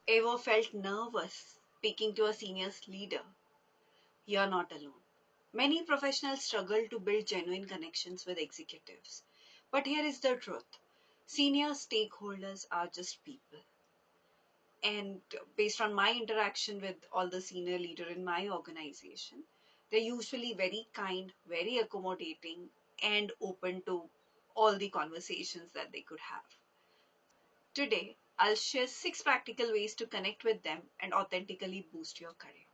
Ever felt nervous speaking to a senior leader? You're not alone. Many professionals struggle to build genuine connections with executives. But here is the truth: senior stakeholders are just people. And based on my interaction with all the senior leader in my organization, they're usually very kind, very accommodating, and open to all the conversations that they could have. Today, I'll share 6 practical ways to connect with them and authentically boost your career.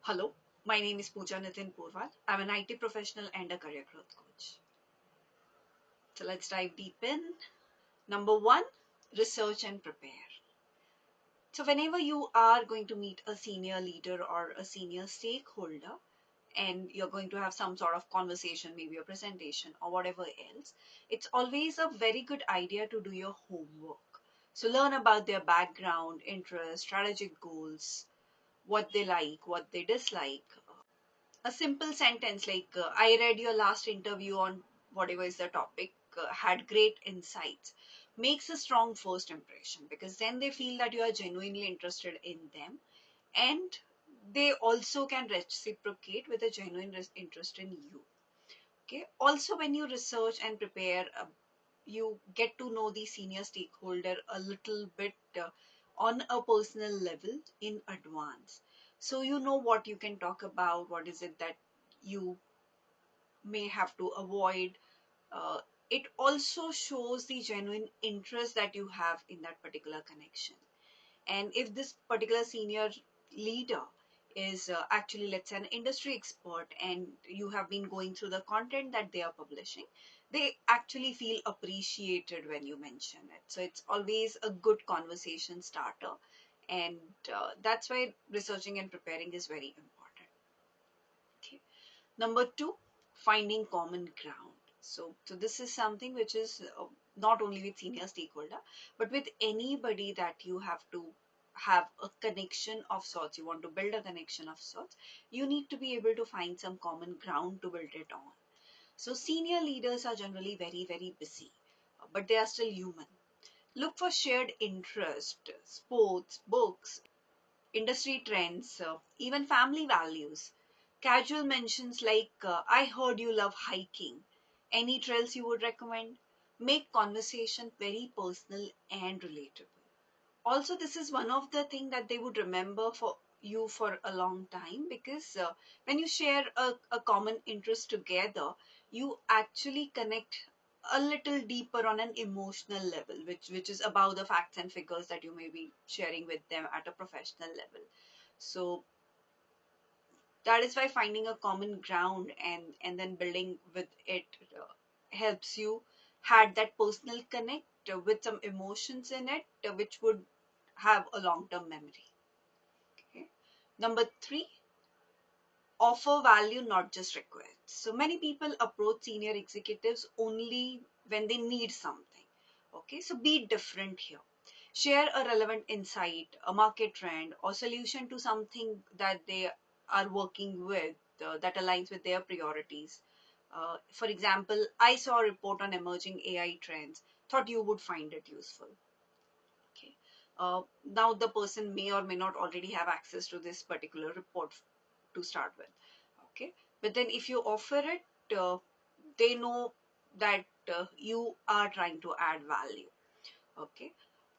Hello, my name is Pooja Nitin Purwal. I'm an IT professional and a career growth coach. So let's dive deep in. Number one, research and prepare. So, whenever you are going to meet a senior leader or a senior stakeholder, and you're going to have some sort of conversation, maybe a presentation or whatever else, it's always a very good idea to do your homework. So, learn about their background, interests, strategic goals, what they like, what they dislike. A simple sentence like, I read your last interview on whatever is the topic, had great insights, makes a strong first impression, because then they feel that you are genuinely interested in them, and they also can reciprocate with a genuine interest in you. Okay, also when you research and prepare, you get to know the senior stakeholder a little bit on a personal level in advance, so you know what you can talk about, what is it that you may have to avoid. It also shows the genuine interest that you have in that particular connection. And if this particular senior leader is actually, let's say, an industry expert, and you have been going through the content that they are publishing, they actually feel appreciated when you mention it. So it's always a good conversation starter. And that's why researching and preparing is very important. Okay. Number two, finding common ground. So this is something which is not only with senior stakeholder, but with anybody that you have to have a connection of sorts. You want to build a connection of sorts. You need to be able to find some common ground to build it on. So senior leaders are generally very, very busy, but they are still human. Look for shared interest, sports, books, industry trends, even family values. Casual mentions like, I heard you love hiking. Any trails you would recommend? Make conversation very personal and relatable. Also, this is one of the things that they would remember for you for a long time, because when you share a common interest together, you actually connect a little deeper on an emotional level, which is above the facts and figures that you may be sharing with them at a professional level. So that is why finding a common ground and then building with it helps you had that personal connect with some emotions in it, which would have a long term memory. Okay. Number three, offer value, not just requests. So many people approach senior executives only when they need something. Okay, so be different here. Share a relevant insight, a market trend, or solution to something that they are working with, that aligns with their priorities. For example, I saw a report on emerging AI trends, thought you would find it useful. Okay. Now the person may or may not already have access to this particular report to start with. Okay, but then if you offer it, they know that you are trying to add value. Okay.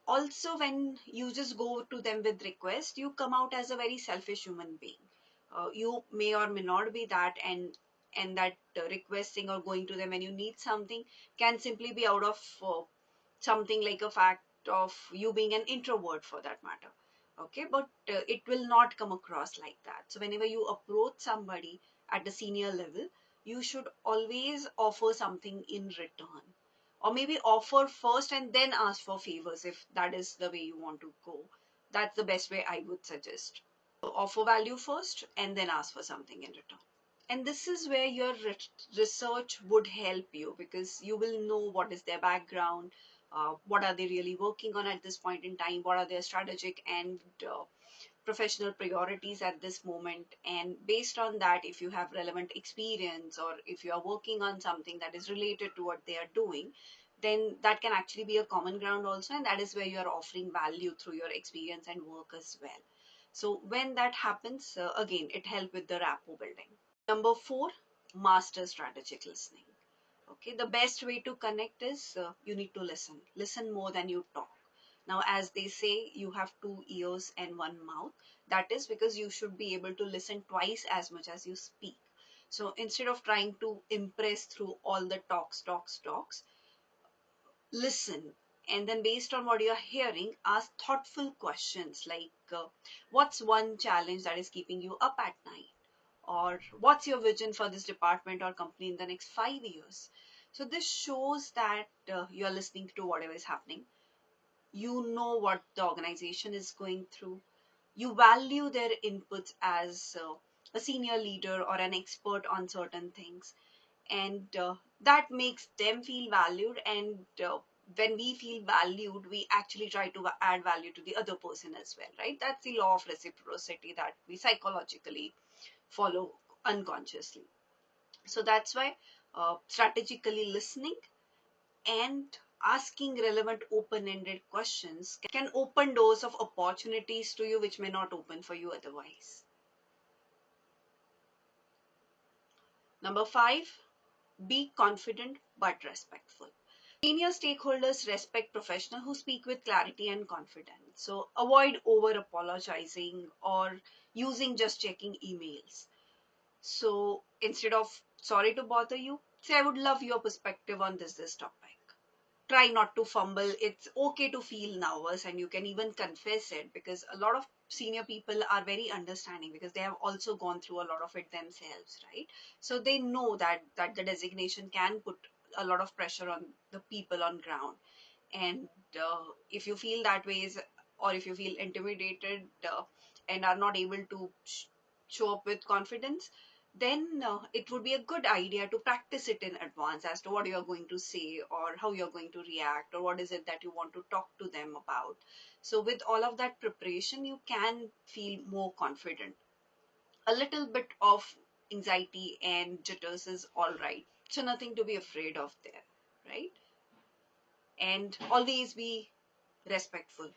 Also, when you just go to them with request, you come out as a very selfish human being. You may or may not be that, and that requesting or going to them when you need something can simply be out of something like a fact of you being an introvert for that matter. Okay, but it will not come across like that. So whenever you approach somebody at the senior level, you should always offer something in return, or maybe offer first and then ask for favors if that is the way you want to go. That's the best way I would suggest. Offer value first and then ask for something in return. And this is where your research would help you, because you will know what is their background, what are they really working on at this point in time, what are their strategic and professional priorities at this moment. And based on that, if you have relevant experience or if you are working on something that is related to what they are doing, then that can actually be a common ground also, and that is where you are offering value through your experience and work as well. So when that happens, again, it helps with the rapport building. Number 4, master strategic listening. Okay, the best way to connect is you need to listen more than you talk. Now, as they say, you have two ears and one mouth. That is because you should be able to listen twice as much as you speak. So instead of trying to impress through all the talks, listen, and then based on what you're hearing, ask thoughtful questions like what's one challenge that is keeping you up at night, or what's your vision for this department or company in the next 5 years. So this shows that you're listening to whatever is happening. You know what the organization is going through. You value their inputs as a senior leader or an expert on certain things, and that makes them feel valued. And when we feel valued, we actually try to add value to the other person as well, right? That's the law of reciprocity that we psychologically follow unconsciously. So that's why strategically listening and asking relevant open-ended questions can open doors of opportunities to you which may not open for you otherwise. Number 5, be confident but respectful. Senior stakeholders respect professionals who speak with clarity and confidence. So avoid over apologizing or using just checking emails. So instead of sorry to bother you, say I would love your perspective on this topic. Try not to fumble. It's okay to feel nervous, and you can even confess it, because a lot of senior people are very understanding because they have also gone through a lot of it themselves, right? So they know that the designation can put a lot of pressure on the people on ground. And if you feel that way is, or if you feel intimidated and are not able to show up with confidence, then it would be a good idea to practice it in advance as to what you are going to say or how you're going to react or what is it that you want to talk to them about. So with all of that preparation, you can feel more confident. A little bit of anxiety and jitters is all right, so nothing to be afraid of there, right? And always be respectful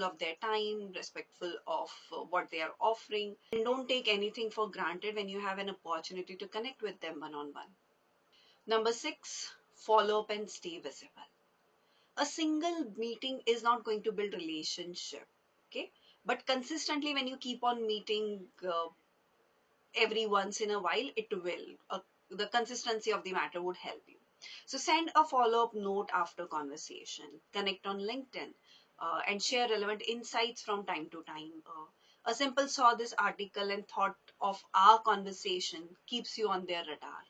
of their time, respectful of what they are offering, and don't take anything for granted when you have an opportunity to connect with them one on one. Number 6, follow up and stay visible. A single meeting is not going to build relationship, okay? But consistently, when you keep on meeting every once in a while, it will. The consistency of the matter would help you. So send a follow-up note after conversation, connect on LinkedIn, and share relevant insights from time to time. A simple saw this article and thought of our conversation keeps you on their radar.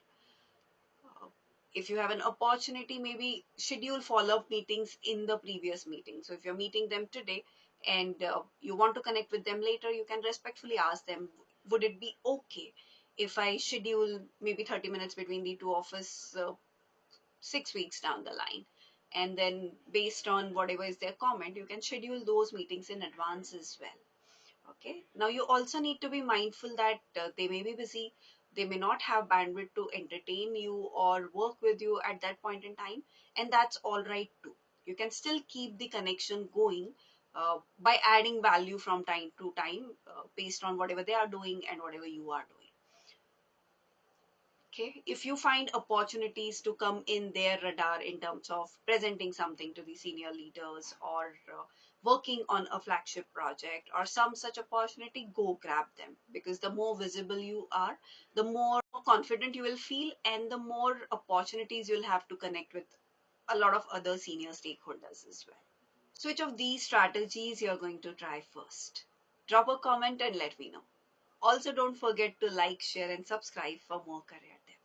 If you have an opportunity, maybe schedule follow-up meetings in the previous meeting. So if you're meeting them today and you want to connect with them later, you can respectfully ask them, would it be okay if I schedule maybe 30 minutes between the two of us 6 weeks down the line? And then based on whatever is their comment, you can schedule those meetings in advance as well. Okay, now you also need to be mindful that they may be busy, they may not have bandwidth to entertain you or work with you at that point in time, and that's all right too. You can still keep the connection going by adding value from time to time based on whatever they are doing and whatever you are doing. Okay, if you find opportunities to come in their radar in terms of presenting something to the senior leaders or working on a flagship project or some such opportunity, go grab them, because the more visible you are, the more confident you will feel and the more opportunities you'll have to connect with a lot of other senior stakeholders as well. So which of these strategies you're going to try first? Drop a comment and let me know. Also, don't forget to like, share, and subscribe for more career tips.